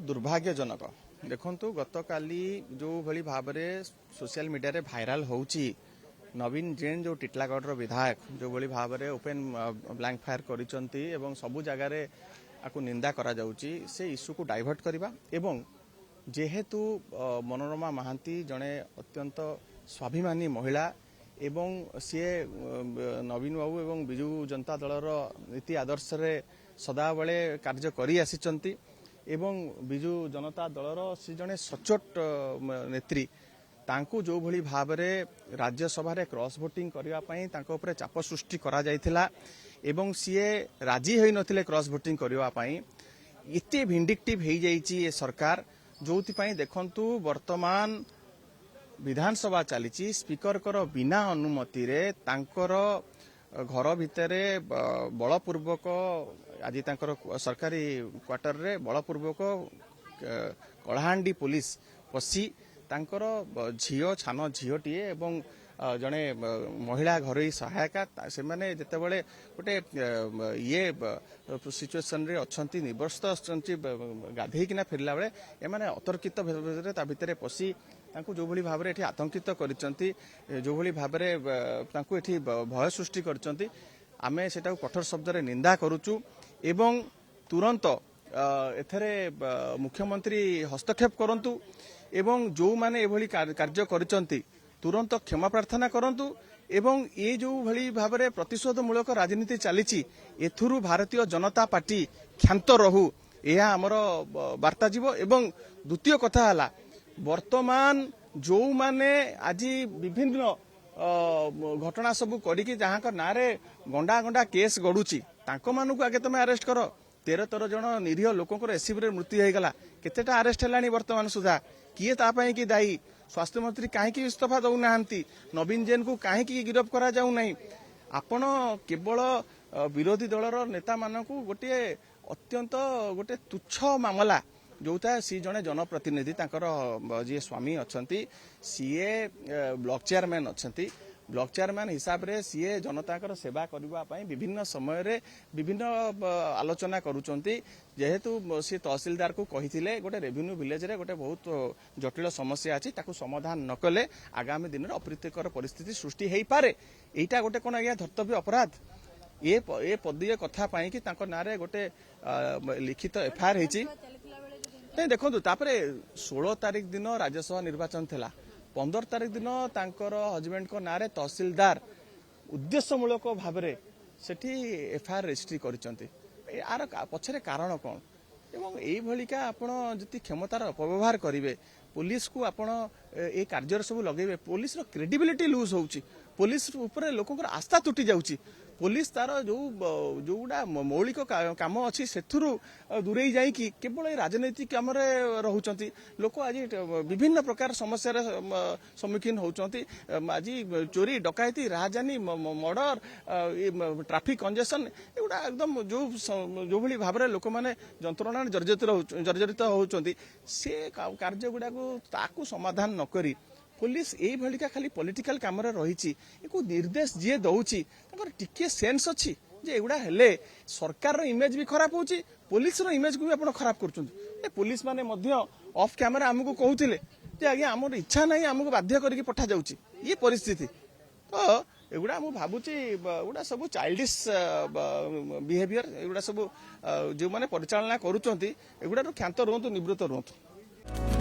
बहुत दुर्भाग्यजनक देखु गतकाली जो भली भाव में सोशल मीडिया रे भाइराल होउची नवीन जैन जो टिटलागढ़ विधायक जो भली भाव में ओपन ब्लैंक फायर करिसंती एवं सबु जगह रे आकु निंदा करा जाउची से इश्यू को डाइवर्ट करबा एवं जेहेतु मनोरमा महांती जड़े अत्यंत स्वाभिमानी महिला एवं सी नवीन बाबू एवं विजु जनता दलर नीति आदर्श रे सदाबले कार्य करी आसिचंती एवं विजु जनता दलर सी जड़े सचोट नेत्री तांकु जो भली भाव में राज्यसभा रे क्रॉस वोटिंग करबा पई तांको ऊपर चाप सृष्टि करा जायथिला एवं सीए राजी होई नथिले क्रॉस वोटिंग करबा पई इते विंडिक्टिव हेई जाईची ए सरकार जोथि पई देखंतु वर्तमान विधानसभा चली स्पीकर कर बिना अनुमति रे तांकर घर भितरे बलपूर्वक आज तांकर सरकारी क्वार्टर रे बलपूर्वक कलाहांडी पुलिस पसी तांकर झियो छान झियोटीए एवं जड़े महिला घरोई सहायिका से माने जेतेबेले गोटे ये सिचुएसन रे अच्छी निवर्स्त गाधेकिना फेरला बेले एमाने अतर्कित भितर पशि तांकु जो भली भाव में आतंकित करिसंती जो भली भाव में तांकु एठी भय सृष्टि करिसंती आमे सेटा कठोर शब्द रे निंदा करूचु एवं तुरंत एथरे मुख्यमंत्री हस्तक्षेप करंतु एवं जो माने एभली कार्य करिसंती तुरंत क्षमा प्रार्थना करंतु एवं ये जो भली भाव में प्रतिशोधमूलक राजनीति चली एथुरु भारतीय जनता पार्टी क्षांत रहू यह आमर वार्ता जीव एवं द्वितीय कथा हला वर्तमान जो माने आज विभिन्न घटना सबू करी जहाँ ना रे गंडा गंडा केस गड़ुची तांको मानू आगे तुम अरेस्ट कर 13 जन निरीह लोकंर एसीबी रे मृत्यु होगला केतेटा अरेस्ट है वर्तमान सुधा किए तापाई कि दायी स्वास्थ्य मंत्री कहीं इस्तीफा दौना नवीन जैन को कहीं गिरफ करा जाऊ नहीं आपण केवल विरोधी दलर नेता मानकु गोटे अत्यंत गोटे तुच्छ मामला जोटा सी जड़े जनप्रतिनिधि जी स्वामी अच्छा सीए ब्लॉक चेयरमैन अच्छा ब्लॉक चेयरमैन हिसाब रे सीए जनता सेवा करने विभिन्न समय रे विभिन्न आलोचना करुचंती जेहेतु सी तहसीलदार को कही गोटे रेवेन्यू विलेज रे गोटे बहुत जटिल समस्या अच्छी ताकू समाधान न कले आगामी दिन में अप्रीतिकर परिस्थिति सृष्टि हो पारे यहीटा गोटे कौन आज्ञा धर्तव्य अपराध ये पदीय कथा पाई कि ना गोटे लिखित एफआईआर होती नहीं देखो 16 तारीख दिन राज्यसभा निर्वाचन थिला 15 तारीख दिन तांकर हजबैंड को नारे तहसीलदार उद्देश्यमूलक भाव में सेठी एफआईआर रजिस्ट्री करिसंती यार पछरे कारण कौन एवं यही भलिका आपण जति क्षमतार अपव्यवहार करेंगे पुलिस को आपण ए कार्य सब लगे पुलिस रो क्रेडिबिलिटी लूज होउची पुलिस ऊपर लोकंकर आस्था तुटी जाउची पुलिस तार जो जोड़ा मौलिक काम अच्छी से दूरे जाकि केवल राजनीतिक कम रोचंती लोक आज विभिन्न प्रकार समस्या सम्मुखीन होती आज चोरी डकायती राजधानी मर्डर ट्राफिक कंजेशन एगुड़ा एकदम जो भली भाव में लोक मैंने जंत्रणा जर्जरित होती से कार्य गुड़ा ताकू समाधान नकरी पुलिस यही भलिका खाली पॉलिटिकल काम रही निर्देश जी दौची टिके सेंस अच्छी जे एगुड़ा हेले सरकार इमेज भी खराब होची पुलिस रो इमेज को भी आपण खराब करछुंती पुलिस माने मध्य ऑफ कैमरा हमको कहूतिले जे आज्ञा हमर इच्छा नहीं हमको बाध्य करके पठा जाउची ये परिस्थिति तो एगुड़ा मु भाबुची एगुड़ा सब चाइल्डिश बिहेवियर एगुड़ा सब जो माने परिचालना करूचंती एगुड़ा क्षांत रुहतु निवृत्त रुहतु।